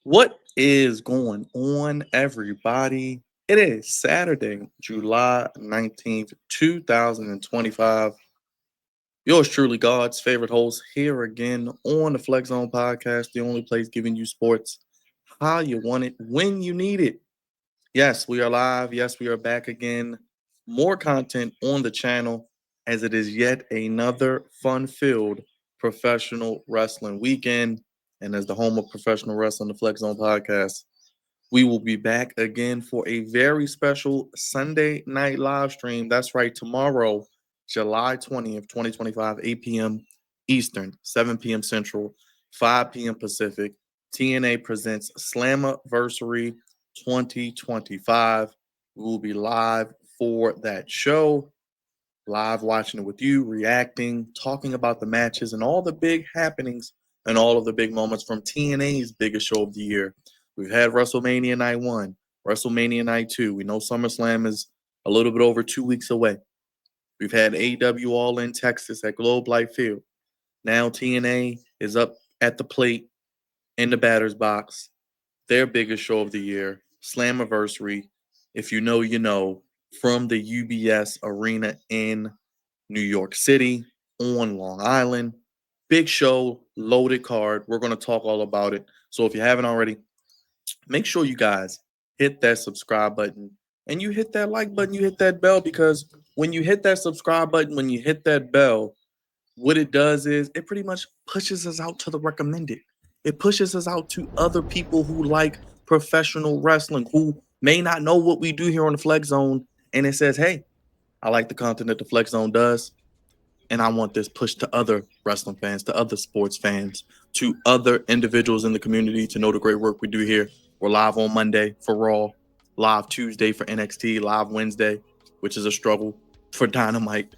What is going on, everybody? It is Saturday, July 19th, 2025. Yours truly, God's favorite host, here again on the Flex Zone podcast, the only place giving you sports how you want it, when you need it. Yes, we are live. Yes, we are back again. More content on the channel as it is yet another fun filled professional wrestling weekend. And as the home of professional wrestling, the Flex Zone podcast, we will be back again for a very special Sunday night live stream. That's right, tomorrow, July 20th, 2025, 8 p.m. Eastern, 7 p.m. Central, 5 p.m. Pacific. TNA presents Slammiversary 2025. We will be live for that show, live watching it with you, reacting, talking about the matches and all the big happenings and all of the big moments from TNA's biggest show of the year. We've had WrestleMania Night 1, WrestleMania Night 2. We know SummerSlam is a little bit over 2 weeks away. We've had AEW All in Texas at Globe Life Field. Now TNA is up at the plate in the batter's box. Their biggest show of the year, Slammiversary. If you know, you know, from the UBS Arena in New York City on Long Island. Big show, loaded card. We're going to talk all about it. So if you haven't already, make sure you guys hit that subscribe button and you hit that like button, you hit that bell, because when you hit that subscribe button, when you hit that bell, what it does is it pretty much pushes us out to the recommended. It pushes us out to other people who like professional wrestling, who may not know what we do here on the Flex Zone. And it says, hey, I like the content that the Flex Zone does. And I want this pushed to other wrestling fans, to other sports fans, to other individuals in the community to know the great work we do here. We're live on Monday for Raw, live Tuesday for NXT, live Wednesday, which is a struggle for Dynamite.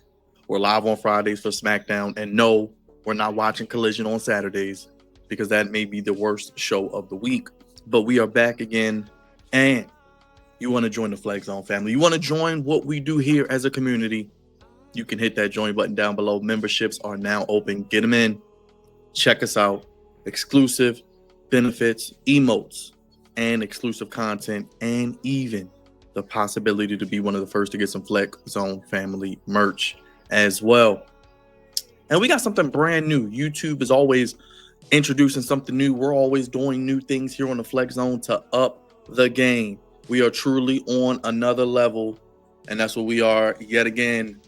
We're live on Fridays for SmackDown. And no, we're not watching Collision on Saturdays because that may be the worst show of the week. But we are back again. And you want to join the Flex Zone family. You want to join what we do here as a community. You can hit that join button down below. Memberships are now open. Get them in. Check us out. Exclusive benefits, emotes, and exclusive content, and even the possibility to be one of the first to get some Flex Zone family merch as well. And we got something brand new. YouTube is always introducing something new. We're always doing new things here on the Flex Zone to up the game. We are truly on another level, and that's what we are yet again.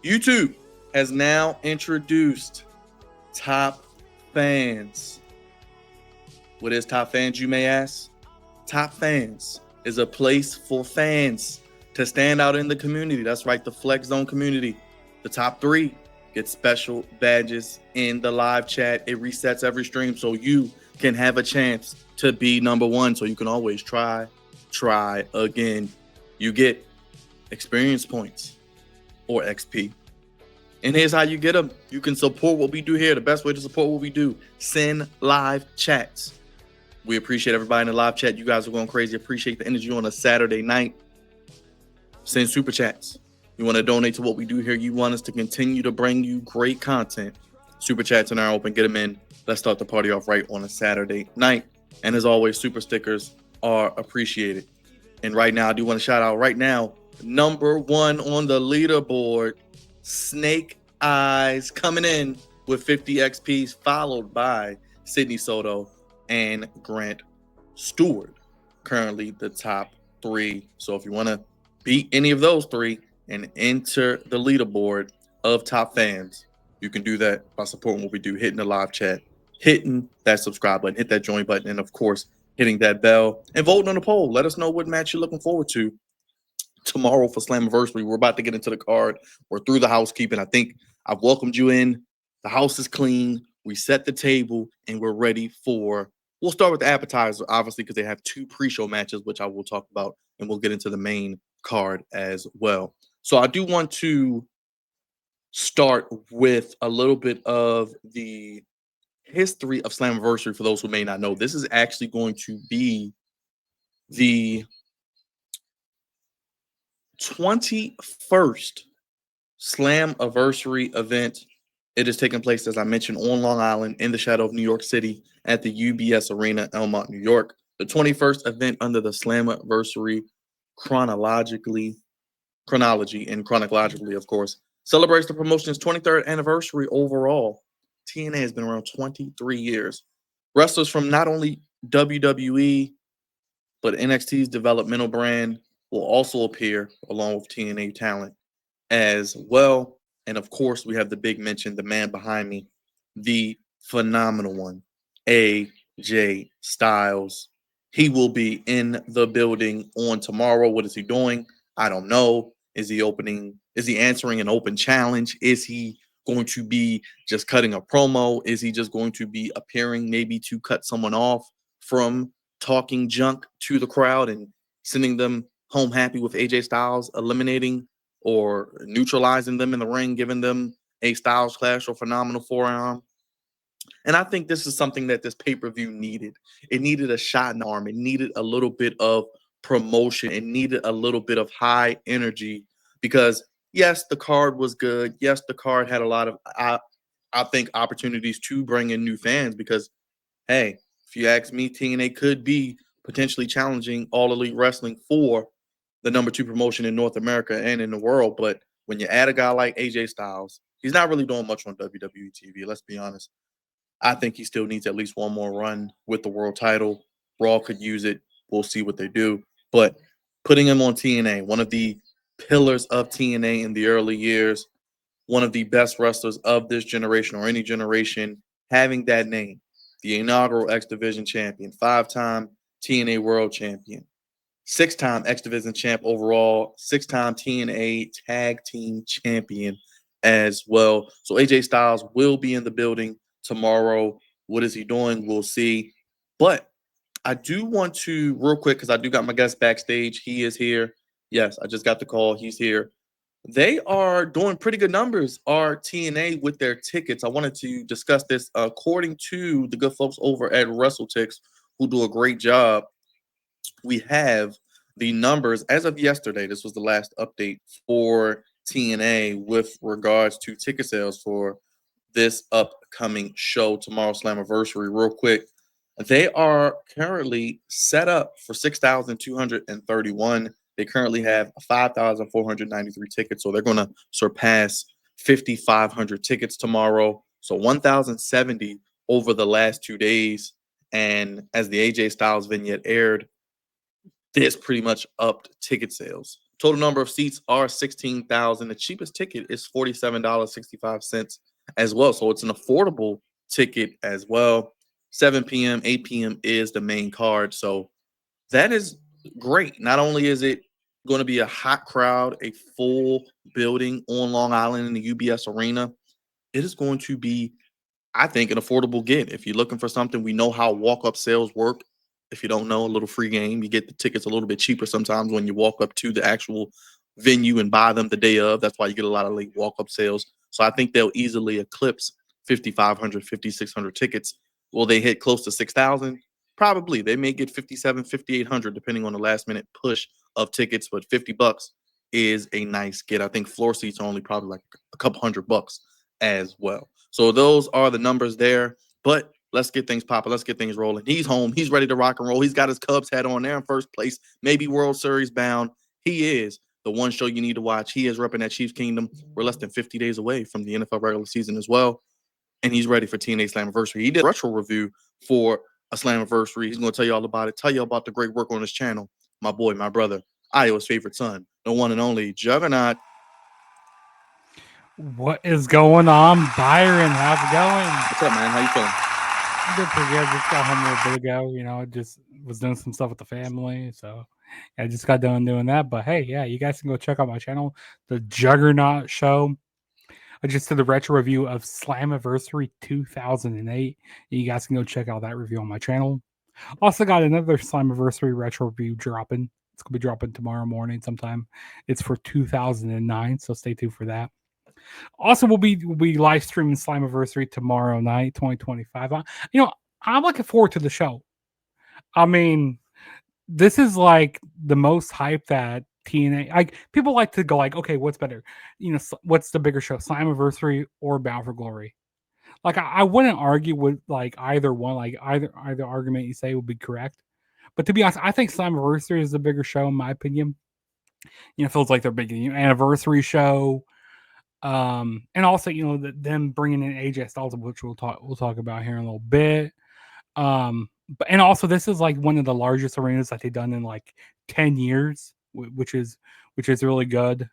YouTube has now introduced Top Fans. What is Top Fans, you may ask? Top Fans is a place for fans to stand out in the community. That's right, the Flex Zone community. The top 3 get special badges in the live chat. It resets every stream so you can have a chance to be number 1. So you can always try again. You get experience points or XP. And here's how you get them. You can support what we do here. The best way to support what we do, send live chats. We appreciate everybody in the live chat. You guys are going crazy. Appreciate the energy on a Saturday night. Send super chats. You want to donate to what we do here. You want us to continue to bring you great content. Super chats are now open. Get them in. Let's start the party off right on a Saturday night. And as always, super stickers are appreciated. And right now, I do want to shout out right now, number 1 on the leaderboard, Snake Eyes, coming in with 50 XPs, followed by Sydney Soto and Grant Stewart, currently the top 3. So if you want to beat any of those 3 and enter the leaderboard of Top Fans, you can do that by supporting what we do, hitting the live chat, hitting that subscribe button, hit that join button, and of course, hitting that bell and voting on the poll. Let us know what match you're looking forward to tomorrow for Slammiversary. We're about to get into the card. We're through the housekeeping. I think I've welcomed you in. The house is clean. We set the table, and we're ready for. We'll start with the appetizer, obviously, because they have 2 pre-show matches, which I will talk about, and we'll get into the main card as well. So I do want to start with a little bit of the history of Slammiversary for those who may not know. This is actually going to be the 21st Slammiversary event. It is taking place, as I mentioned, on Long Island in the shadow of New York City. at the UBS Arena, Elmont, New York. The 21st event under the Slammiversary chronologically chronology and chronologically, of course, celebrates the promotion's 23rd anniversary overall. TNA has been around 23 years. Wrestlers from not only WWE, but NXT's developmental brand will also appear along with TNA talent as well. And of course, we have the big mention, the man behind me, the phenomenal one, AJ Styles. He will be in the building on tomorrow. What is he doing? I don't know. Is he opening? Is he answering an open challenge? Is he going to be just cutting a promo? Is he just going to be appearing maybe to cut someone off from talking junk to the crowd and sending them home happy with AJ Styles eliminating or neutralizing them in the ring, giving them a Styles Clash or phenomenal forearm? And I think this is something that this pay-per-view needed. It needed a shot in the arm. It needed a little bit of promotion. It needed a little bit of high energy because yes, the card was good. Yes, the card had a lot of I think opportunities to bring in new fans because hey, if you ask me, TNA could be potentially challenging All Elite Wrestling for the number two promotion in North America and in the world. But when you add a guy like AJ Styles, he's not really doing much on WWE TV. Let's be honest. I think he still needs at least one more run with the world title. Raw could use it. We'll see what they do. But putting him on TNA, one of the pillars of TNA in the early years, one of the best wrestlers of this generation or any generation, having that name, the inaugural X Division champion, 5-time TNA world champion, 6-time X Division champ overall, 6-time TNA tag team champion as well. So AJ Styles will be in the building tomorrow. What is he doing? We'll see. But I do want to, real quick, because I do got my guest backstage. He is here. Yes, I just got the call. He's here. They are doing pretty good numbers, are TNA, with their tickets. I wanted to discuss this. According to the good folks over at WrestleTix, who do a great job, we have the numbers as of yesterday. This was the last update for TNA with regards to ticket sales for this upcoming show, tomorrow Slammiversary. Real quick, they are currently set up for 6,231. They currently have 5,493 tickets, so they're going to surpass 5,500 tickets tomorrow. So 1,070 over the last 2 days. And as the AJ Styles vignette aired, this pretty much upped ticket sales. Total number of seats are 16,000. The cheapest ticket is $47.65 as well. So it's an affordable ticket as well. 7 p.m., 8 p.m. is the main card. So that is great. Not only is it going to be a hot crowd, a full building on Long Island in the UBS Arena, it is going to be, I think, an affordable get. If you're looking for something, we know how walk-up sales work. If you don't know, a little free game. You get the tickets a little bit cheaper sometimes when you walk up to the actual venue and buy them the day of. That's why you get a lot of late walk-up sales. So I think they'll easily eclipse 5,500, 5,600 tickets. Will they hit close to 6,000? Probably. They may get 57, 5,800 depending on the last-minute push of tickets, but $50 is a nice get. I think floor seats are only probably like a couple $100 as well. So those are the numbers there. But let's get things popping. Let's get things rolling. He's home. He's ready to rock and roll. He's got his Cubs hat on there in first place, maybe World Series bound. He is the one show you need to watch. He is repping that Chiefs Kingdom. We're less than 50 days away from the NFL regular season as well. And he's ready for TNA Slammiversary. He did a retro review for a Slammiversary. He's going to tell you all about it, tell you about the great work on his channel. My boy, my brother, Iowa's favorite son, the one and only Juggernaut. What is going on, Byron? How's it going? What's up, man? How you feeling? I'm doing pretty good. Just got home a little bit ago. Just was doing some stuff with the family. So I just got done doing that. But hey, yeah, you guys can go check out my channel, The Juggernaut Show. I just did a retro review of Slammiversary 2008. You guys can go check out that review on my channel. Also got another Slammiversary retro review dropping. It's going to be dropping tomorrow morning sometime. It's for 2009, so stay tuned for that. Also, we'll be live streaming Slammiversary tomorrow night, 2025. I'm looking forward to the show. I mean, this is like the most hype that TNA. Like people like to go like, okay, what's better? What's the bigger show, Slammiversary or Bound for Glory? Like I wouldn't argue with like either one. Like either argument you say would be correct. But to be honest, I think Slammiversary is the bigger show in my opinion. It feels like their big anniversary show. And also them bringing in AJ Styles, which we'll talk about here in a little bit. But and also this is like one of the largest arenas that they've done in like 10 years, which is really good.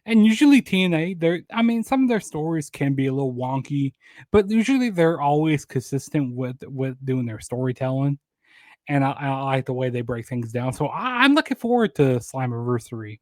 And usually TNA, some of their stories can be a little wonky, but usually they're always consistent with doing their storytelling. And I like the way they break things down. So I'm looking forward to Slammiversary.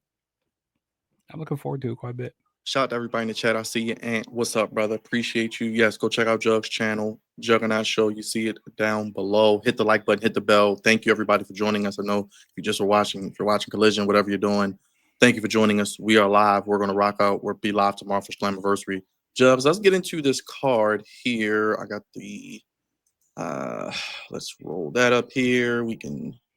I'm looking forward to it quite a bit. Shout out to everybody in the chat. I see you, Ant. What's up, brother? Appreciate you. Yes, go check out Jug's channel, Juggernaut Show. You see it down below. Hit the like button, hit the bell. Thank you, everybody, for joining us. I know if you're watching Collision, whatever you're doing, thank you for joining us. We are live. We're going to rock out. We'll be live tomorrow for Slammiversary. Jugs, let's get into this card here. I got the, let's roll that up here.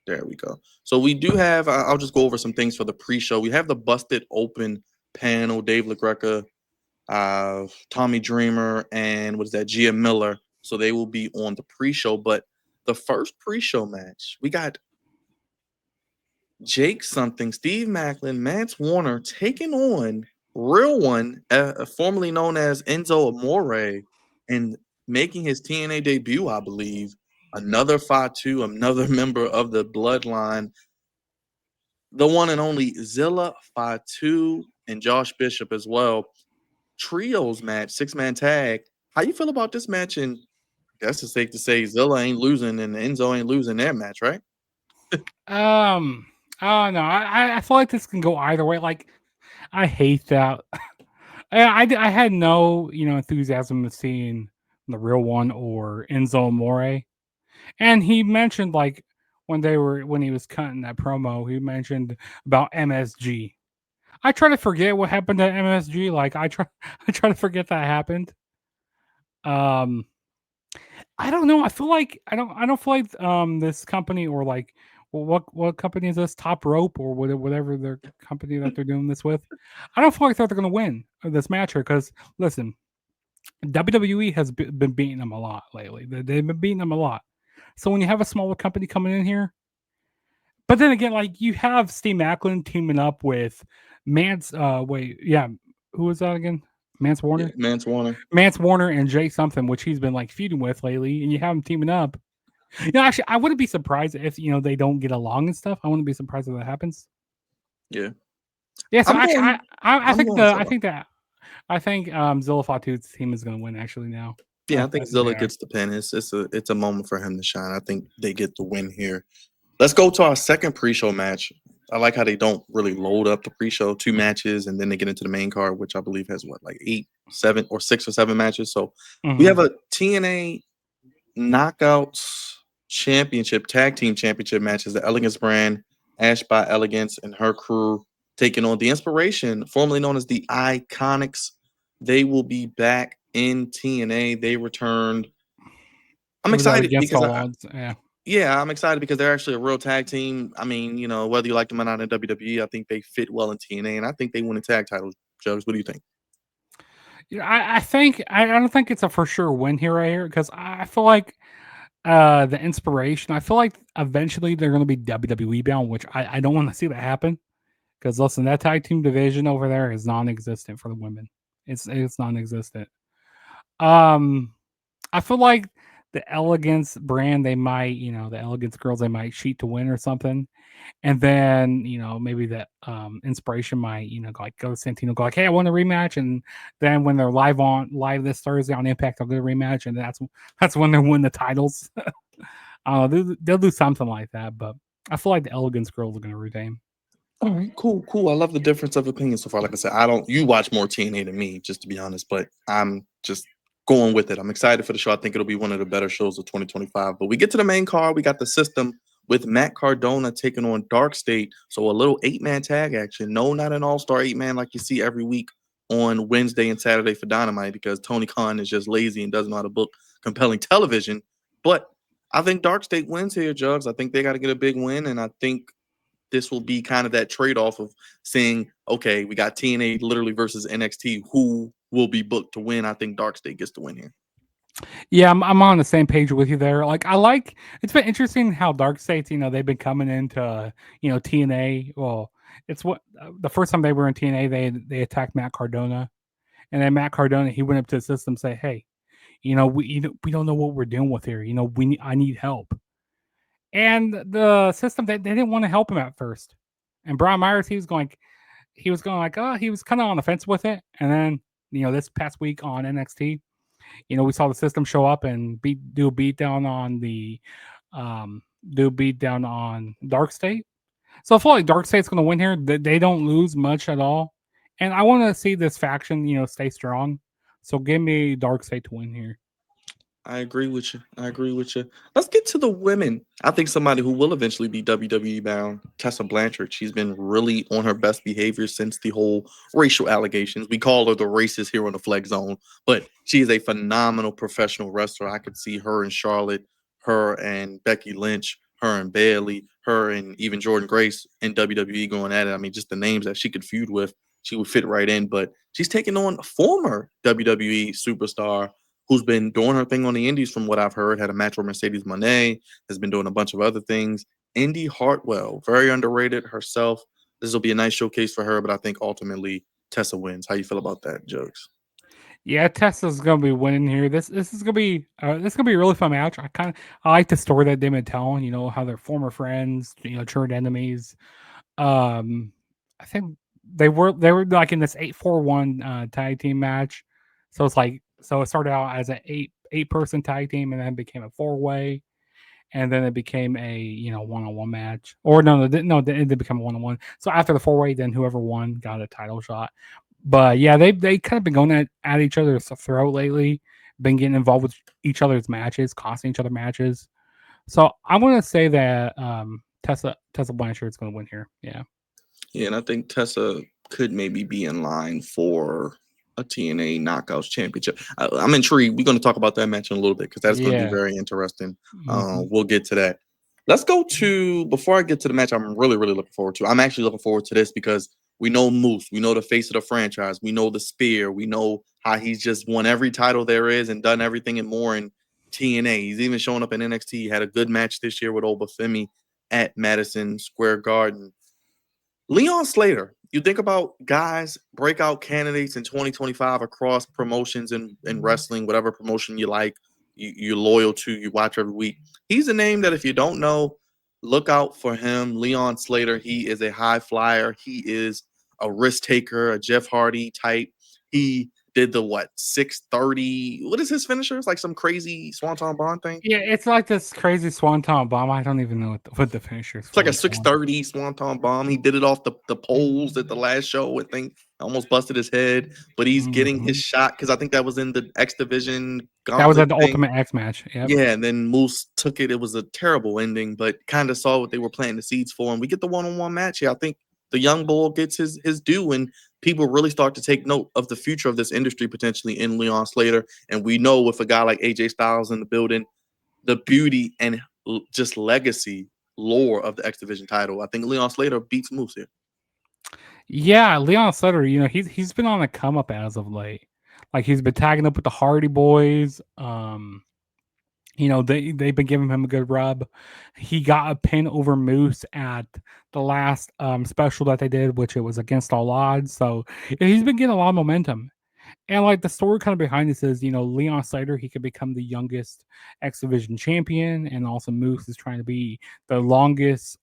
There we go. So we do have, I'll just go over some things for the pre-show. We have the Busted Open panel, Dave LaGreca, Tommy Dreamer, and what is that, Gia Miller. So they will be on the pre-show. But the first pre-show match, we got Jake something, Steve Macklin, Mance Warner taking on Real One, formerly known as Enzo Amore, and making his TNA debut, I believe. Another Fatu, another member of the Bloodline, the one and only Zilla Fatu and Josh Bishop as well. Trios match, 6-man tag. How you feel about this match? And I guess it's safe to say Zilla ain't losing and Enzo ain't losing their match, right? Um, oh no, I feel like this can go either way. Like, I hate that. I had no enthusiasm of seeing the Real One or Enzo Amore, and he mentioned like when he was cutting that promo, he mentioned about MSG. I try to forget what happened to MSG. Like I try I try to forget that happened. Um, I don't know. I feel like I don't feel like this company or like what company is this, Top Rope or whatever their company that they're doing this with. I don't feel like they're going to win this match here because listen, WWE has been beating them a lot lately. They've been beating them a lot. So when you have a smaller company coming in here, but then again, like you have Steve Macklin teaming up with Mance. Who was that again? Mance Yeah, Warner. Mance Warner. Mance Warner and Jay something, which he's been like feuding with lately, and you have them teaming up. Actually, I wouldn't be surprised if they don't get along and stuff. I wouldn't be surprised if that happens. Yeah. Yeah. So I'm actually, going I I'm think going Zilla. Zilla Fatu's team is going to win. Actually, now. Yeah, I I think think they Zilla are. gets the pin. It's a moment for him to shine. I think they get the win here. Let's go to our second pre-show match. I like how they don't really load up the pre-show, 2 matches, and then they get into the main card, which I believe has what, like 8, 7, or 6 or 7 matches. So we Mm-hmm. have a TNA Knockouts Championship, Tag Team Championship matches. The Elegance brand, Ash by Elegance and her crew taking on the Inspiration, formerly known as the Iconics. They will be back in TNA. They returned. I'm It was out excited against because all odds. Yeah. yeah, I'm excited because they're actually a real tag team. I mean, whether you like them or not in WWE, I think they fit well in TNA, and I think they win the tag titles. Jugs, what do you think? I think I don't think it's a for sure win here right here because I feel like the Inspiration. I feel like eventually they're going to be WWE bound, which I don't want to see that happen. Because listen, that tag team division over there is non-existent for the women. It's non-existent. Um, I feel like the Elegance brand, they might, the Elegance girls, they might cheat to win or something, and then maybe that Inspiration might, like go to Santino, go like, hey, I want a rematch, and then when they're live this Thursday on Impact, they'll get a rematch, and that's when they win the titles. They'll do something like that, but I feel like the Elegance girls are going to retain. All right, cool, cool. I love the difference of opinion so far. Like I said, you watch more TNA than me, just to be honest, but I'm just going with it. I'm excited for the show. I think it'll be one of the better shows of 2025. But we get to the main card. We got the system with Matt Cardona taking on Dark State. So a little 8-man tag action. No, not an all-star 8-man like you see every week on Wednesday and Saturday for Dynamite because Tony Khan is just lazy and doesn't know how to book compelling television. But I think Dark State wins here, Jugs. I think they got to get a big win, and I think this will be kind of that trade-off of saying, okay, we got TNA literally versus NXT. Who will be booked to win? I think Dark State gets to win here. Yeah, I'm on the same page with you there. Like, it's been interesting how Dark States, they've been coming into, TNA. Well, it's what the first time they were in TNA, they attacked Matt Cardona, and then Matt Cardona, he went up to the system and say, "Hey, we don't know what we're dealing with here. I need help." And the system, they didn't want to help him at first. And Brian Myers, he was going like, oh, he was kind of on the fence with it. And then, this past week on NXT, we saw the system show up and do a beat down on Dark State. So I feel like Dark State's going to win here. They don't lose much at all, and I want to see this faction, stay strong. So give me Dark State to win here. I agree with you. I agree with you. Let's get to the women. I think somebody who will eventually be WWE bound, Tessa Blanchard. She's been really on her best behavior since the whole racial allegations. We call her the racist here on the Flex Zone, but she is a phenomenal professional wrestler. I could see her and Charlotte, her and Becky Lynch, her and Bailey, her and even Jordan Grace in WWE going at it. I mean, just the names that she could feud with, she would fit right in. But she's taking on a former WWE superstar who's been doing her thing on the indies from what I've heard, had a match with Mercedes Moné, has been doing a bunch of other things. Indy Hartwell, very underrated herself. This will be a nice showcase for her, but I think ultimately Tessa wins. How you feel about that, Jugs? Yeah, Tessa's gonna be winning here. This is gonna be a really fun match. I like the story that they've been telling. How they're former friends, turned enemies. Um, I think they were like in this 8-4-1 tag team match. So it started out as an eight person tag team and then became a four-way, and then it became a one-on-one match. Or no, it did become a one-on-one. So after the four-way, then whoever won got a title shot. But yeah, they kind of been going at each other's throat lately. Been getting involved with each other's matches, costing each other matches. So I'm gonna say that Tessa Blanchard is gonna win here. Yeah. Yeah, and I think Tessa could maybe be in line for a TNA Knockouts Championship. I'm intrigued. We're going to talk about that match in a little bit because that's going to be Yeah. very interesting. Mhm. We'll get to that. Let's go to, before I get to the match, I'm really, really looking forward to. I'm actually looking forward to this because we know Moose. We know the face of the franchise. We know the Spear. We know how he's just won every title there is and done everything and more in TNA. He's even showing up in NXT. He had a good match this year with Obafemi at Madison Square Garden. Leon Slater, you think about guys, breakout candidates in 2025 across promotions and wrestling, whatever promotion you like, you're loyal to, you watch every week. He's a name that if you don't know, look out for him. Leon Slater, he is a high flyer. He is a risk taker, a Jeff Hardy type. He did the 630. What is his finisher? It's like some crazy Swanton Bond thing. Yeah, it's like this crazy swanton bomb. I don't even know what the finisher is It's like for a this one. 630 Swanton bomb. He did it off the poles at the last show. I think almost busted his head, but he's getting his Mhm. shot because I think that was in the X Division That was gauntlet at the thing. Ultimate X match. Yep. Yeah, and then Moose took it. It was a terrible ending, but kind of saw what they were planting the seeds for. And we get the one-on-one match here. I think the young bull gets his due, and people really start to take note of the future of this industry potentially in Leon Slater. And we know with a guy like AJ Styles in the building, the beauty and just legacy lore of the X Division title. I think Leon Slater beats Moose here. Yeah, Leon Sutter, he's been on a come up as of late. Like he's been tagging up with the Hardy Boys. They've been giving him a good rub. He got a pin over Moose at the last special that they did, which it was against all odds. So yeah, he's been getting a lot of momentum. And like the story kind of behind this is, Leon Slater, he could become the youngest X Division champion, and also Moose is trying to be the longest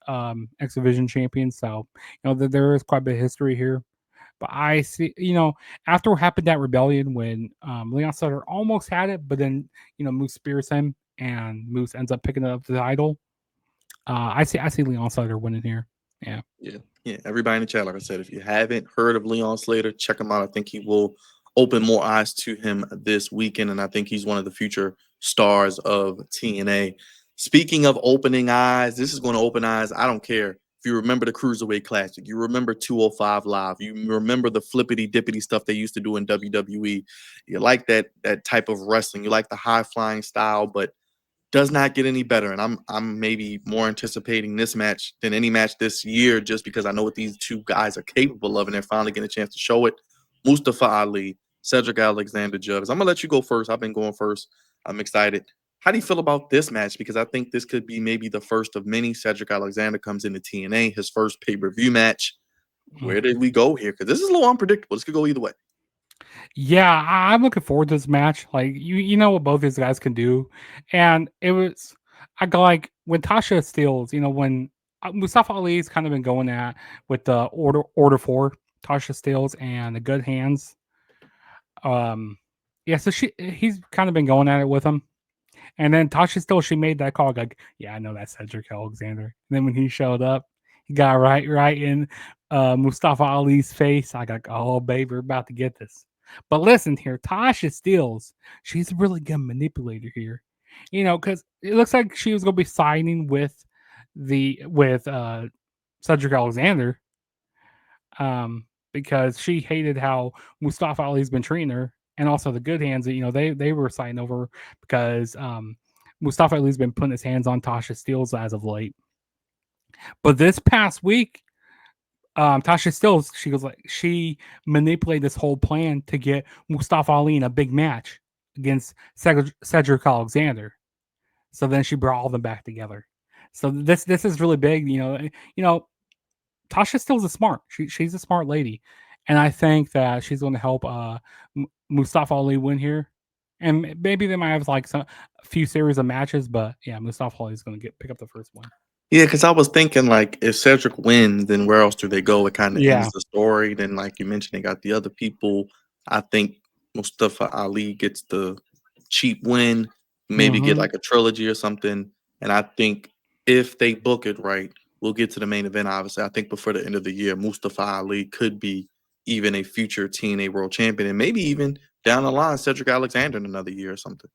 X Division champion. So, there is quite a bit of history here. But I see, after what happened at Rebellion when Leon Slater almost had it, but then Moose spears him and Moose ends up picking up the title. I see Leon Slater winning here. Yeah. Yeah. Yeah. Everybody in the chat, like I said, if you haven't heard of Leon Slater, check him out. I think he will open more eyes to him this weekend. And I think he's one of the future stars of TNA. Speaking of opening eyes, this is going to open eyes. I don't care if you remember the Cruiserweight Classic, you remember 205 Live, you remember the flippity dippity stuff they used to do in WWE. You like that type of wrestling, you like the high flying style, but does not get any better. And I'm maybe more anticipating this match than any match this year, just because I know what these two guys are capable of, and they're finally getting a chance to show it. Mustafa Ali, Cedric Alexander Jubbs. I'm gonna let you go first. I've been going first. I'm excited. How do you feel about this match? Because I think this could be maybe the first of many. Cedric Alexander comes into TNA, his first pay-per-view match. Where did we go here? Because this is a little unpredictable. This could go either way. Yeah, I'm looking forward to this match. Like you know what both these guys can do, and it was I got like when Tasha Steelz, when Mustafa Ali's kind of been going at with the order 4, Tasha Steelz and the Good Hands. Yeah, so he's kind of been going at it with him. And then Tasha still she made that call like, yeah, I know that's Cedric Alexander. And then when he showed up, he got right in Mustafa Ali's face. I got, oh baby, we're about to get this. But listen here, Tasha Steelz, she's a really good manipulator here. Because it looks like she was gonna be signing with Cedric Alexander. Because she hated how Mustafa Ali's been treating her, and also the Good Hands. They were signing over because Mustafa Ali's been putting his hands on Tasha Steelz as of late. But this past week, Tasha Steelz, she manipulated this whole plan to get Mustafa Ali in a big match against Cedric Alexander. So then she brought all of them back together. So this is really big. Tasha Steelz is smart. She's a smart lady, and I think that she's going to help Mustafa Ali win here. And maybe they might have like a few series of matches, but yeah, Mustafa Ali is going to pick up the first one. Yeah, because I was thinking like if Cedric wins, then where else do they go? It kind of Yeah. ends the story. Then, like you mentioned, they got the other people. I think Mustafa Ali gets the cheap win, maybe get Mm-hmm. like a trilogy or something. And I think if they book it right, we'll get to the main event. Obviously, I think before the end of the year, Mustafa Ali could be even a future TNA World Champion, and maybe even down the line, Cedric Alexander in another year or something.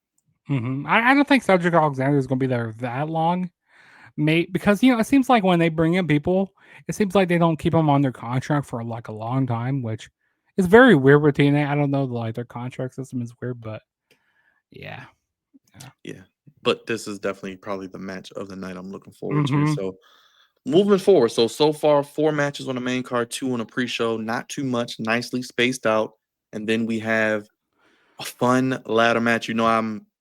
Mm-hmm. I don't think Cedric Alexander is going to be there that long. Because it seems like when they bring in people, it seems like they don't keep them on their contract for like a long time, which is very weird with TNA. I don't know, like their contract system is weird, but yeah. Yeah, but this is definitely probably the match of the night I'm looking forward to. Mm-hmm. So moving forward, so far 4 matches on the main card, 2 on a pre-show, not too much, nicely spaced out, and then we have a fun ladder match.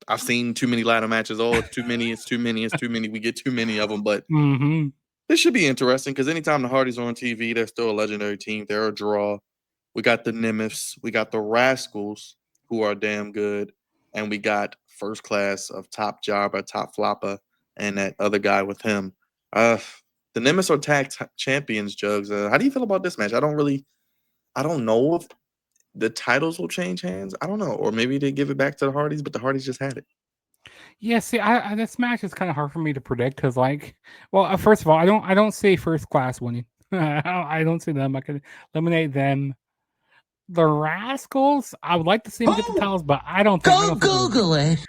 I've seen too many ladder matches. Oh, it's too many. It's too many. It's too many. We get too many of them, but Mm-hmm. this should be interesting because anytime the Hardys are on TV, they're still a legendary team. They're a draw. We got the Nemeths, we got the Rascals, who are damn good, and we got First Class of Top Jobber, Top Flopper, and that other guy with him. Uh, the Nemeths are champions, Jugs. How do you feel about this match? I don't know if the titles will change hands. I don't know, or maybe they give it back to the Hardys, but the Hardys just had it. Yeah, see, this match is kind of hard for me to predict because, well, first of all, I don't see First Class winning. I don't see them. I could eliminate them. The Rascals, I would like to see them get the titles, but I don't think they're Google it.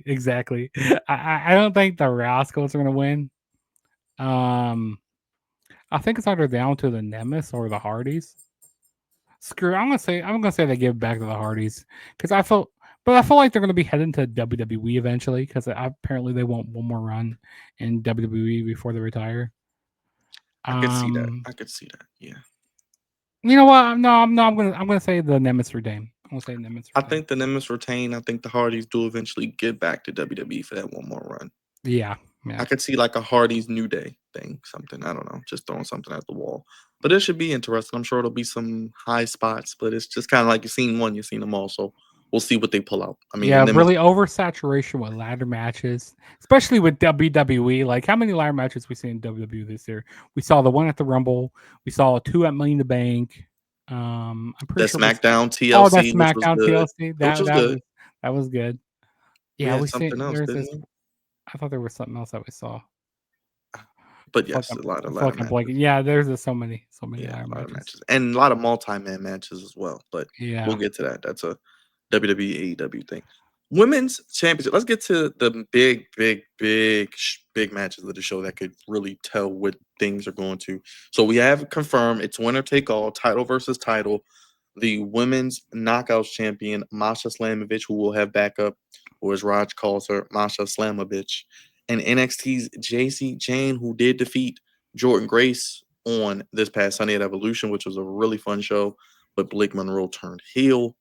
exactly. I don't think the Rascals are gonna win. Um, I think it's either down to the Nemesis or the Hardys. Screw. I'm gonna say they give it back to the Hardys because I feel like they're gonna be heading to WWE eventually because apparently they want one more run in WWE before they retire. I could see that. Um, I could see that. Yeah. you know what? No, I'm gonna say the Nemesis retain. I'm gonna say Nemesis I retain. think the Nemeths retain. I think the Hardys do eventually get back to WWE for that one more run. Yeah, I yeah. could see like a Hardy's New Day thing, something. I don't know, just throwing something at the wall. But it should be interesting. I'm sure it'll be some high spots, but it's just kind of like you've seen one, you've seen them all. So we'll see what they pull out. I mean, the Yeah, Nemeth, really oversaturation with ladder matches, especially with WWE. Like, how many ladder matches we seen in WWE this year? We saw the one at the Rumble. We saw 2 at Money in the Bank. I'm the pretty sure we. SmackDown Oh, that's TLC, which was SmackDown good, TLC. which That was good. that was good. We Yeah, had we see. something else, There's didn't this. we? I thought there was something else that we saw. But yes, a lot I of feel ladder like I'm blanking. matches. Yeah, there's just so many Yeah, ladder a lot of matches. matches and a lot of multi-man matches as well. But we'll Yeah. get to that. That's a WWE AEW thing. Women's championship. Let's get to the big matches of the show that could really tell what things are going to. So we have confirmed it's winner take all, title versus title. The women's knockouts champion, Masha Slamovich, who will have backup, or as Raj calls her, Masha Slamovich, and NXT's JC Jane, who did defeat Jordan Grace on this past Sunday at Evolution, which was a really fun show. But Blake Monroe turned heel.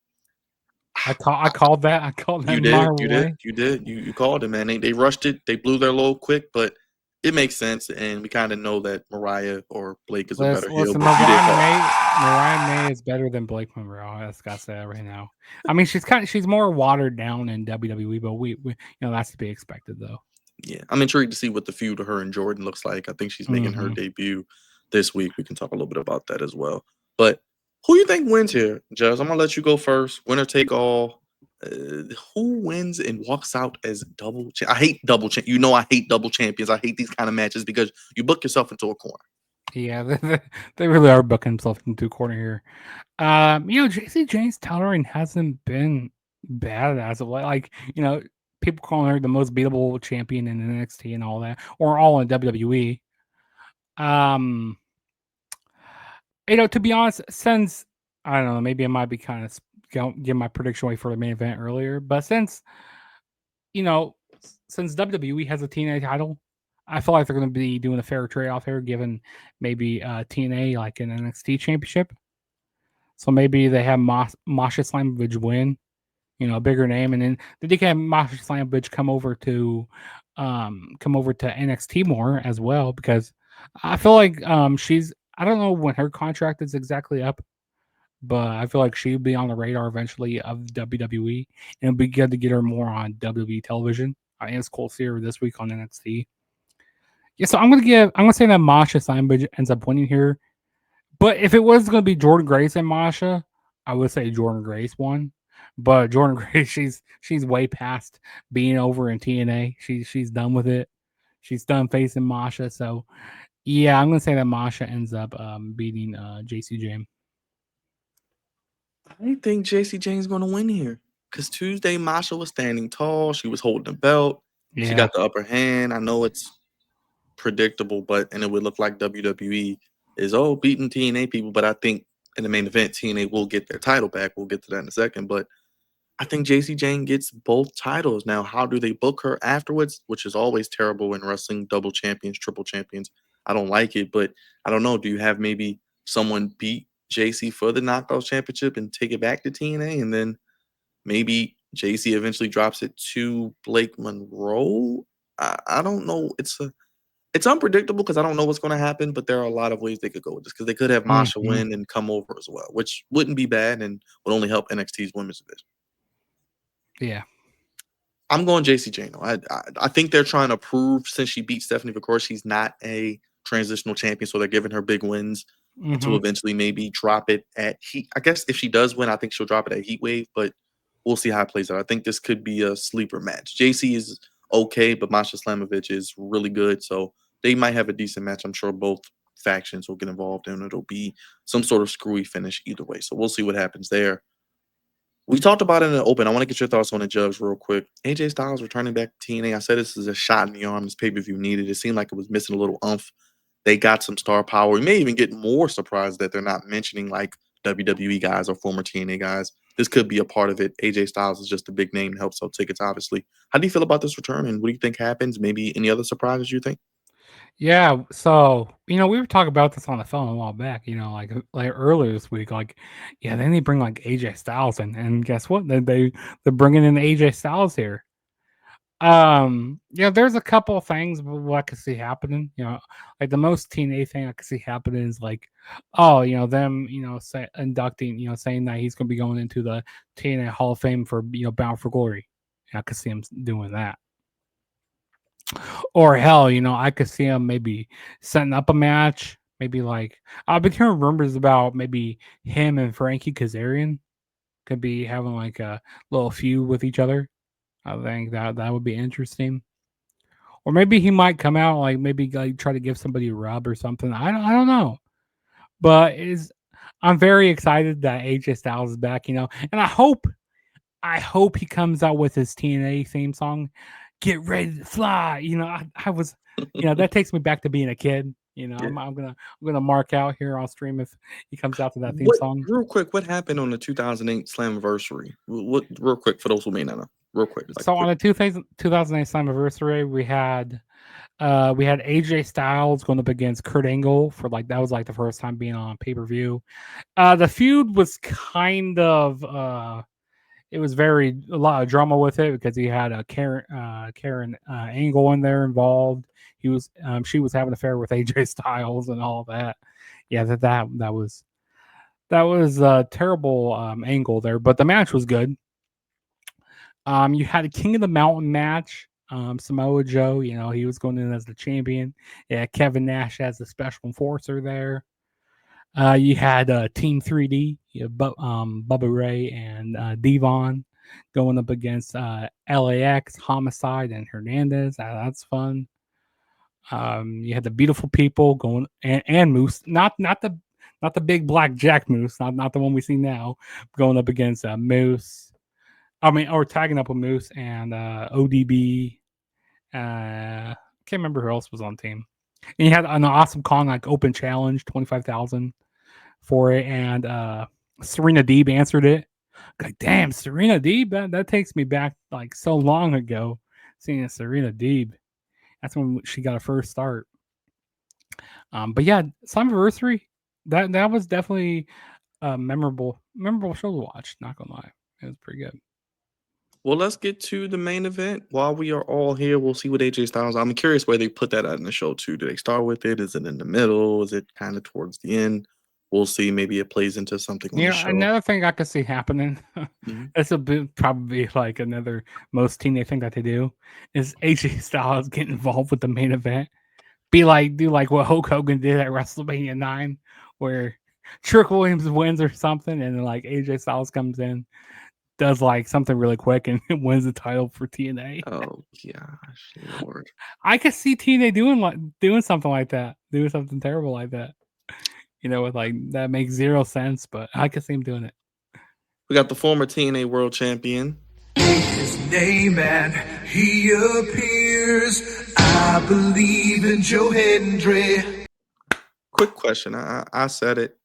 I called that. I called that You a did, mile you did, away. you did. You called it, man. They rushed it. They blew their load quick, but it makes sense. And we kind of know that Mariah or Blake is a better heel. Listen, But you did call. Mariah May is better than Blake Monroe. I just gotta say that right now. I mean, she's more watered down in WWE, but we that's to be expected though. Yeah, I'm intrigued to see what the feud of her and Jordan looks like. I think she's making her Hmm. debut this week. We can talk a little bit about that as well. But who you think wins here, Judge? I'm gonna let you go first. Winner take all. Who wins and walks out as double? I hate double champ. You know I hate double champions. I hate these kind of matches because you book yourself into a corner. Yeah, they really are booking themselves into a corner here. JC Jane's tolerating hasn't been bad as of late. Like, people calling her the most beatable champion in NXT and all that, or all in WWE. Um, to be honest, since I don't know, maybe I might be kind of give my prediction away for the main event earlier, but you know, since WWE has a TNA title, I feel like they're going to be doing a fair trade off here, given maybe TNA like an NXT championship. So maybe they have Masha Slamovich win, a bigger name, and then they can have Masha Slamovich come over to NXT more as well, because I feel like she's I don't know when her contract is exactly up, but I feel like she'll be on the radar eventually of WWE, and it'll be good to get her more on WWE television. I think it's cool to see her this week on NXT. Yeah, so I'm gonna say that Masha Slamovich ends up winning here. But if it was going to be Jordan Grace and Masha, I would say Jordan Grace won. But Jordan Grace, she's way past being over in TNA. She's done with it. She's done facing Masha. So yeah, I'm gonna say that Masha ends up beating JC Jane. I think JC Jane's going to win here because Tuesday Masha was standing tall. She was holding the belt. She Yeah. got the upper hand. I know it's predictable, but and it would look like WWE is beating TNA people. But I think in the main event, TNA will get their title back. We'll get to that in a second. But I think JC Jane gets both titles. Now, how do they book her afterwards? Which is always terrible in wrestling, double champions, triple champions. I don't like it, but I don't know. Do you have maybe someone beat JC for the Knockouts Championship and take it back to TNA, and then maybe JC eventually drops it to Blake Monroe? I don't know. It's unpredictable because I don't know what's going to happen, but there are a lot of ways they could go with this because they could have Masha Hmm. win and come over as well, which wouldn't be bad and would only help NXT's women's division. Yeah. I'm going JC Jane. I think they're trying to prove since she beat Stephanie McCourt, she's not a transitional champion, so they're giving her big wins to Hmm. eventually maybe drop it at Heat. I guess if she does win, I think she'll drop it at Heat Wave, but we'll see how it plays out. I think this could be a sleeper match. JC is okay, but Masha Slamovich is really good, so they might have a decent match. I'm sure both factions will get involved, and it'll be some sort of screwy finish either way. So we'll see what happens there. We talked about it in the open. I want to get your thoughts on the Jugs real quick. AJ Styles returning back to TNA. I said this is a shot in the arm. This pay-per-view needed. It seemed like it was missing a little umph. They got some star power. We may even get more surprised that they're not mentioning like WWE guys or former TNA guys. This could be a part of it. AJ Styles is just a big name and helps sell tickets, obviously. How do you feel about this return, and what do you think happens? Maybe any other surprises you think? Yeah, so we were talking about this on the phone a while back. Like earlier this week. Like, yeah, then they bring like AJ Styles in, and guess what? They're bringing in AJ Styles here. Yeah, there's a couple of things what I could see happening. Like the most TNA thing I could see happening is like, oh, them, inducting, saying that he's going to be going into the TNA Hall of Fame for Bound for Glory. I could see him doing that. Or hell, I could see him maybe setting up a match. Maybe like I've been hearing rumors about maybe him and Frankie Kazarian could be having like a little feud with each other. I think that would be interesting. Or maybe he might come out like maybe like try to give somebody a rub or something. I don't know. But is I'm very excited that AJ Styles is back, and I hope he comes out with his TNA theme song, "Get Ready to Fly." I was, that takes me back to being a kid. Yeah. I'm gonna mark out here on stream if he comes out to that theme What song. real quick? What happened on the 2008 Slammiversary? What real quick for those who may not know? Real quick, like So on quick. the 2008 Slammiversary, we had AJ Styles going up against Kurt Angle for like that was like the first time being on pay per view. The feud was kind of it was a lot of drama with it because he had a Karen Angle in there involved. She was having an affair with AJ Styles and all that. Yeah, that was a terrible angle there, but the match was good. You had a King of the Mountain match. Samoa Joe, he was going in as the champion. Yeah, Kevin Nash as the special enforcer there. You had Team 3D, Bubba Ray and Devon going up against LAX, Homicide, and Hernandez. That's fun. You had the beautiful people going and Moose, not the big black Jack Moose, not the one we see now, going up against Moose. I mean, or tagging up with Moose and ODB. Can't remember who else was on the team. And you had an Awesome Kong like open challenge, 25,000 for it, and Serena Deeb answered it. Like, damn, Serena Deeb, that takes me back like so long ago. Seeing Serena Deeb, that's when she got her first start. But yeah, Slammiversary, that was definitely a memorable show to watch. Not gonna lie, it was pretty good. Well, let's get to the main event. While we are all here, we'll see what AJ Styles. I'm curious where they put that out in the show too. Do they start with it? Is it in the middle? Is it kind of towards the end? We'll see. Maybe it plays into something on the show. Another thing I could see happening. This will probably like another most teenage thing that they do is AJ Styles get involved with the main event. Do like what Hulk Hogan did at WrestleMania 9, where Trick Williams wins or something, and then like AJ Styles comes in, does like something really quick, and wins the title for TNA. Oh gosh, Lord! I could see TNA doing something like that, doing something terrible like that. With like that makes zero sense, but I could see him doing it. We got the former TNA World Champion. His name and he appears. I believe in Joe Hendry. Quick question. I said it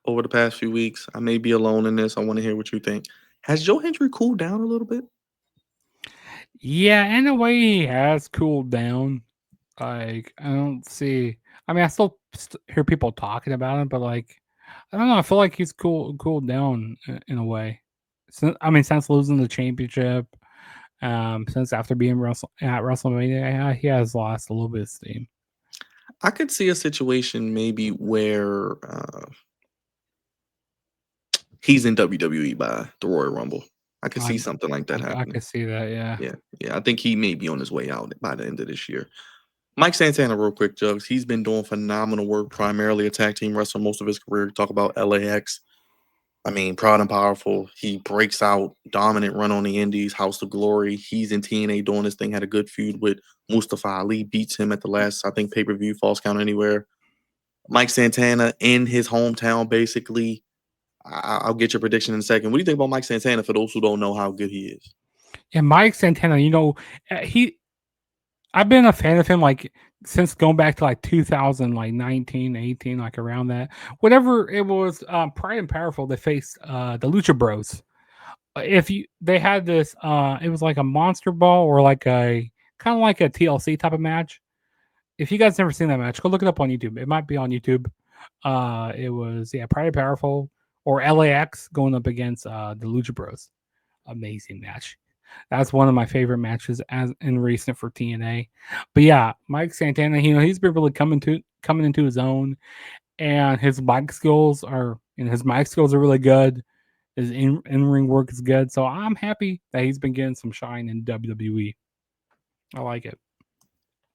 over the past few weeks. I may be alone in this. I want to hear what you think. Has Joe Hendry cooled down a little bit? Yeah, in a way, he has cooled down. Like, I don't see. I mean, I still hear people talking about him, but like, I don't know. I feel like he's cooled down in a way. Since losing the championship, since after being at WrestleMania, he has lost a little bit of steam. I could see a situation maybe where he's in WWE by the Royal Rumble. I could see something like that happening. I could see that, yeah. Yeah. I think he may be on his way out by the end of this year. Mike Santana, real quick, Jugs. He's been doing phenomenal work, primarily a tag team wrestler most of his career. Talk about LAX. I mean, Proud and Powerful. He breaks out, dominant run on the Indies, House of Glory. He's in TNA doing his thing. Had a good feud with Mustafa Ali. Beats him at the last, I think, pay-per-view, Falls Count Anywhere. Mike Santana in his hometown, basically. I'll get your prediction in a second. What do you think about Mike Santana for those who don't know how good he is? Yeah, Mike Santana, I've been a fan of him like since going back to like 2019, 18, like around that. Whatever it was, Pride and Powerful, they faced the Lucha Bros. They had this, it was like a monster ball or like a kind of like a TLC type of match. If you guys never seen that match, go look it up on YouTube. It might be on YouTube. It was Pride and Powerful or LAX going up against the Lucha Bros. Amazing match. That's one of my favorite matches as in recent for TNA. But yeah, Mike Santana, he's been really coming into his own, and his mic skills are really good. His in ring work is good, so I'm happy that he's been getting some shine in WWE. I like it.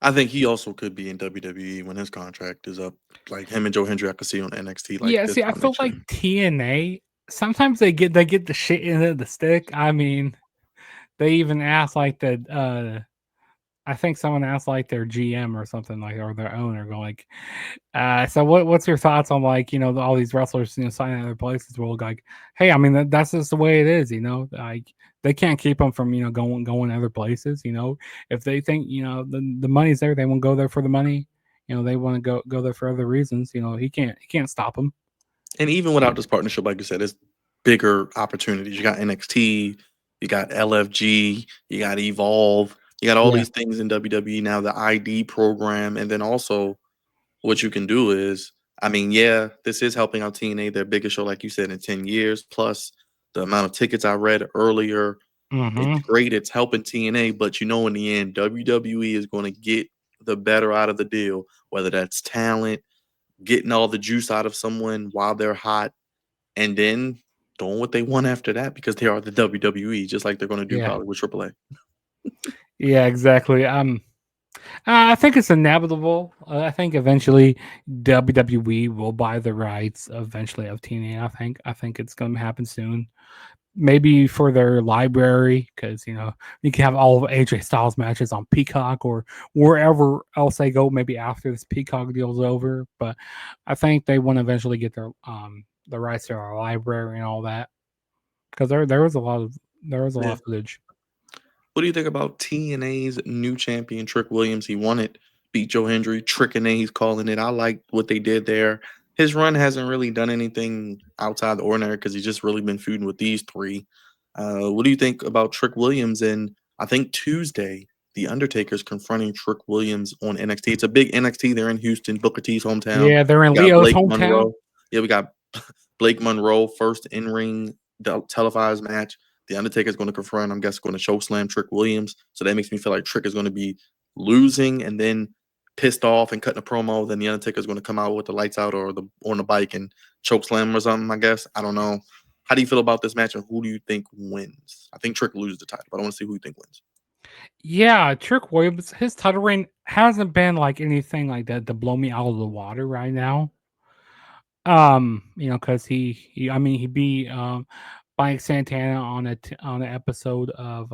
I think he also could be in WWE when his contract is up. Like him and Joe Hendry, I could see on NXT. Like yeah, see, I feel like TNA sometimes they get the shit into the stick. I mean, they even asked like I think someone asked like their GM or something like or their owner going like, so what's your thoughts on like all these wrestlers signing other places? Well, like, hey, I mean that's just the way it is, like they can't keep them from going other places. If they think the money's there, they won't go there for the money. They want to go there for other reasons. He can't stop them. And even without this partnership, like you said, it's bigger opportunities. You got NXT, you got LFG, you got Evolve, you got all these things in WWE now, the ID program. And then also what you can do is, I mean, yeah, this is helping out TNA, their biggest show, like you said, in 10 years. Plus, the amount of tickets I read earlier. It's great. It's helping TNA, but in the end, WWE is going to get the better out of the deal, whether that's talent, getting all the juice out of someone while they're hot, and then doing what they want after that because they are the WWE, just like they're going to do probably with AAA. Yeah, exactly. I think it's inevitable. I think eventually WWE will buy the rights eventually of TNA. I think it's going to happen soon. Maybe for their library, because you can have all of AJ Styles matches on Peacock or wherever else they go. Maybe after this Peacock deal's over, but I think they want to eventually get their the rights to our library and all that, because there was a lot of footage. What do you think about TNA's new champion, Trick Williams? He won it, beat Joe Hendry. Trick and A, he's calling it. I like what they did there. His run hasn't really done anything outside the ordinary because he's just really been feuding with these three. What do you think about Trick Williams? And I think Tuesday, The Undertaker's confronting Trick Williams on NXT. It's a big NXT. They're in Houston, Booker T's hometown. Yeah, they're in We got Leo's Blake hometown. Monroe. Yeah, we got Blake Monroe, first in-ring televised match. The Undertaker is going to confront, I'm guessing, going to choke slam Trick Williams. So that makes me feel like Trick is going to be losing and then pissed off and cutting a promo. Then the Undertaker is going to come out with the lights out or on the bike and choke slam or something, I guess. I don't know. How do you feel about this match and who do you think wins? I think Trick loses the title, but I want to see who you think wins. Yeah, Trick Williams, his title reign hasn't been like anything like that to blow me out of the water right now. Because he beat Mike Santana on an episode of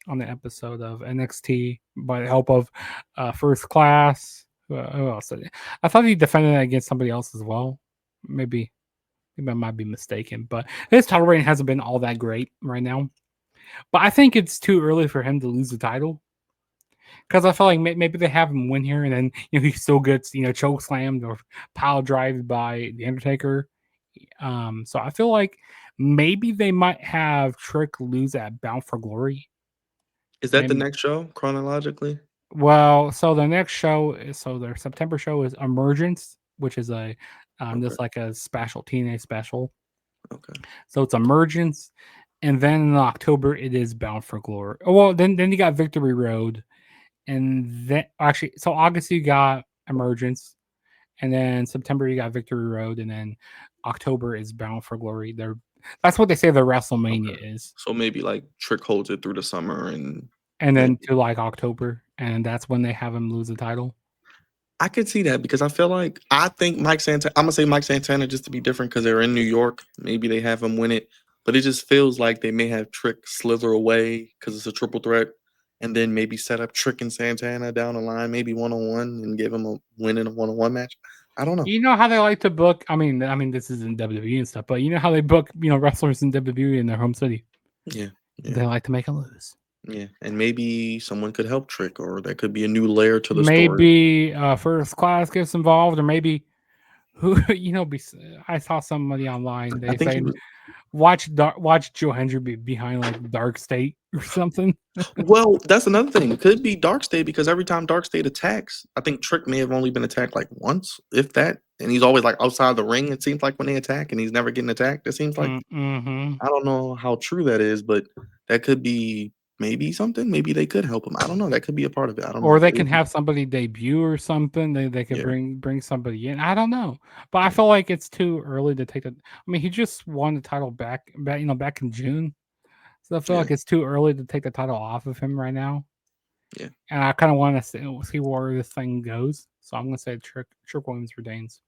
NXT by the help of First Class. Who else? I thought he defended it against somebody else as well. Maybe I might be mistaken, but his title reign hasn't been all that great right now. But I think it's too early for him to lose the title, because I feel like maybe they have him win here, and then he still gets choke slammed or pile drived by the Undertaker. So I feel like maybe they might have Trick lose at Bound for Glory. Is that the next show chronologically? Well, so the next show their September show is Emergence, which is a just like a special TNA special. Okay. So it's Emergence, and then in October it is Bound for Glory. Oh well, then you got Victory Road, and then actually, so August you got Emergence, and then September you got Victory Road, and then October is Bound for Glory. That's what they say the WrestleMania is. So maybe like Trick holds it through the summer and then to like October, and that's when they have him lose the title. I could see that because I think Mike Santana. I'm gonna say Mike Santana just to be different because they're in New York. Maybe they have him win it, but it just feels like they may have Trick slither away because it's a triple threat, and then maybe set up Trick and Santana down the line, maybe 1-on-1, and give him a win in a 1-on-1 match. I don't know. You know how they like to book. I mean, this isn't WWE and stuff, but you know how they book wrestlers in WWE in their home city. Yeah. They like to make them lose. Yeah, and maybe someone could help Trick, or that could be a new layer to the story. Maybe First Class gets involved, or maybe who I saw somebody online. They say watch Joe Hendry be behind like Dark State or something. Well, that's another thing. It could be Dark State because every time Dark State attacks, I think Trick may have only been attacked like once, if that, and he's always like outside the ring. It seems like when they attack, and he's never getting attacked. It seems like I don't know how true that is, but that could be. Maybe something. Maybe they could help him. I don't know. That could be a part of it. I don't know. Or they can have somebody debut or something. They could bring somebody in. I don't know. But I feel like it's too early to take it. I mean, he just won the title back in June. So I feel like it's too early to take the title off of him right now. Yeah. And I kind of want to see where this thing goes. So I'm going to say Trick Williams retains.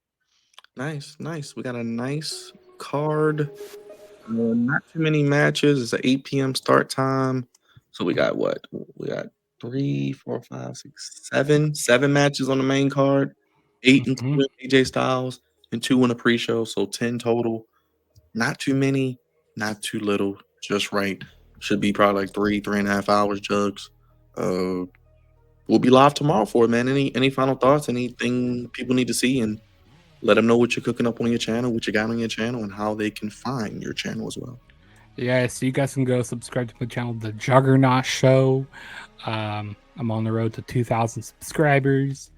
Nice. We got a nice card. Not too many matches. It's an 8 p.m. start time. So we got what? We got 3, 4, 5, 6, 7 matches on the main card. 8 including AJ Styles and 2 in the pre-show. So 10 total. Not too many, not too little, just right. Should be probably like 3.5 hours, Jugs. We'll be live tomorrow for it, man. Any final thoughts? Anything people need to see? And let them know what you're cooking up on your channel, what you got on your channel, and how they can find your channel as well. Yeah, so you guys can go subscribe to my channel, The Juggernaut Show. I'm on the road to 2,000 subscribers.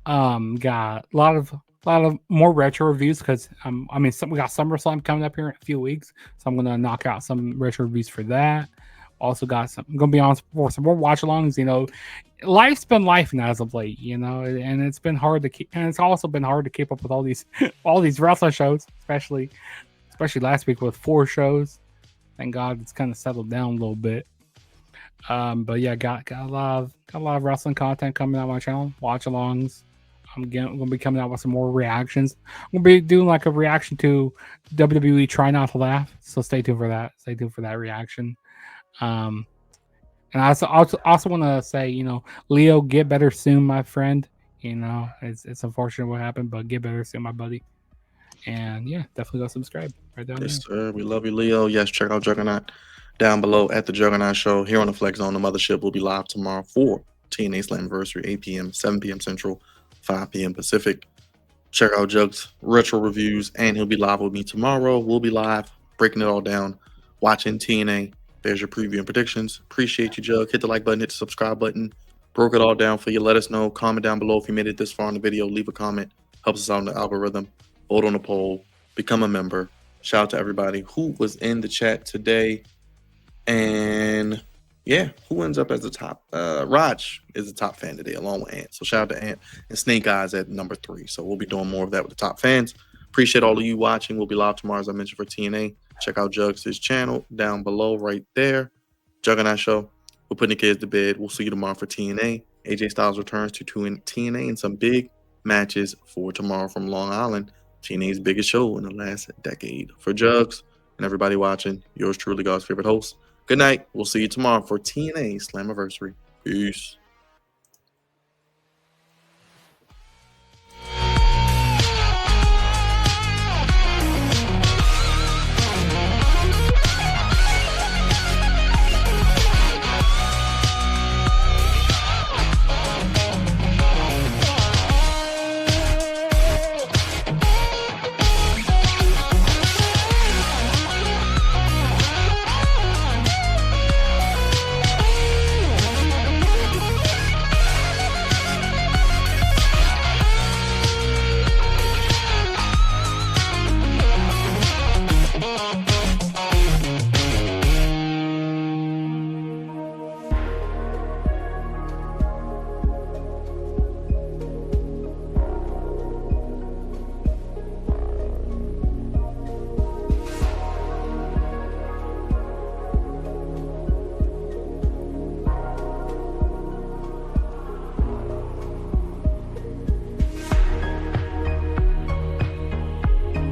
Got a lot of lot of more retro reviews because I mean, we got SummerSlam coming up here in a few weeks, so I'm gonna knock out some retro reviews for that. Also got some. I'm gonna be on for some more watch-alongs. You know, life's been life as of late. You know, and it's been hard to keep. And it's also been hard to keep up with all these all these wrestling shows, especially last week with 4 shows. Thank God it's kind of settled down a little bit. But yeah, got a lot of wrestling content coming out on my channel. Watch-alongs. I'm gonna be coming out with some more reactions. I'm gonna be doing like a reaction to WWE Try Not to Laugh. So stay tuned for that. Stay tuned for that reaction. And I also want to say, you know, Leo, get better soon, my friend. You know, it's unfortunate what happened, but get better soon, my buddy. And yeah, definitely go subscribe right down Yes, there. sir. We love you, Leo. Yes, check out Juggernaut down below at the Juggernaut Show here on the Flex Zone. The Mothership will be live tomorrow for TNA Slammiversary, 8 p.m., 7 p.m. Central, 5 p.m. Pacific. Check out Jug's retro reviews, and he'll be live with me tomorrow. We'll be live, breaking it all down, watching TNA. There's your preview and predictions. Appreciate you, Jug. Hit the like button, hit the subscribe button. Broke it all down for you. Let us know. Comment down below if you made it this far in the video. Leave a comment. Helps us out in the algorithm. Vote on the poll. Become a member. Shout out to everybody who was in the chat today. And yeah, who ends up as the top? Raj is the top fan today, along with Ant. So shout out to Ant and Snake Eyes at number 3. So we'll be doing more of that with the top fans. Appreciate all of you watching. We'll be live tomorrow, as I mentioned, for TNA. Check out Jugs' channel down below right there. Juggernaut Show. We're putting the kids to bed. We'll see you tomorrow for TNA. AJ Styles returns to TNA and some big matches for tomorrow from Long Island. TNA's biggest show in the last decade. For Jugs and everybody watching, yours truly, God's favorite host. Good night. We'll see you tomorrow for TNA Slammiversary. Peace.